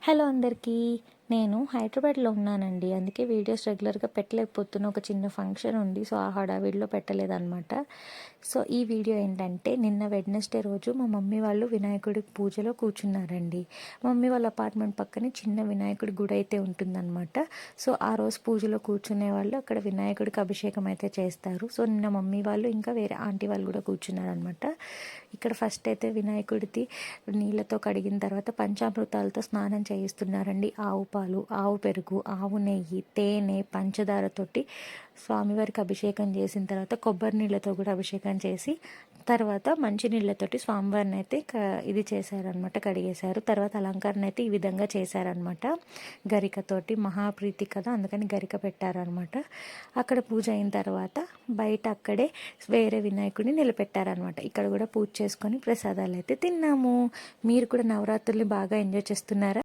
Hello అందరికీ. నేను హైదరాబాద్లో ఉన్నానండి. అందుకే వీడియోస్ రెగ్యులర్గా పెట్టలేకపోతున్నా. ఒక చిన్న ఫంక్షన్ ఉంది. సో ఆ హడావిడిలో పెట్టలేదన్నమాట. సో ఈ వీడియో ఏంటంటే, నిన్న వెడ్నెస్డే రోజు మా మమ్మీ వాళ్ళు వినాయకుడి పూజలో కూర్చున్నారండి. మమ్మీ వాళ్ళ అపార్ట్మెంట్ పక్కనే చిన్న వినాయకుడి గుడి అయితే ఉంటుందన్నమాట. సో ఆ రోజు పూజలో కూర్చునే వాళ్ళు అక్కడ వినాయకుడికి అభిషేకం అయితే చేస్తారు. సో నిన్న మమ్మీ వాళ్ళు ఇంకా వేరే ఆంటీ వాళ్ళు కూడా కూర్చున్నారనమాట. ఇక్కడ ఫస్ట్ అయితే వినాయకుడిది నీళ్ళతో కడిగిన తర్వాత పంచామృతాలతో స్నానం చేయిస్తున్నారండి. ఆవు పాలు, ఆవు పెరుగు, ఆవు నెయ్యి, తేనె, పంచదారతోటి స్వామివారికి అభిషేకం చేసిన తర్వాత కొబ్బరి నీళ్ళతో కూడా అభిషేకం చేసి తర్వాత మంచినీళ్ళతోటి స్వామివారిని అయితే ఇది చేశారనమాట, కడిగేశారు. తర్వాత అలంకరణ అయితే ఈ విధంగా చేశారనమాట. గరికతోటి మహాప్రీతి కదా, అందుకని గరిక పెట్టారనమాట. అక్కడ పూజ అయిన తర్వాత బయట అక్కడే వేరే వినాయకుడిని నిలబెట్టారనమాట. ఇక్కడ కూడా పూజ చేసుకొని ప్రసాదాలు అయితే తిన్నాము. మీరు కూడా నవరాత్రుల్ని బాగా ఎంజాయ్ చేస్తున్నారా?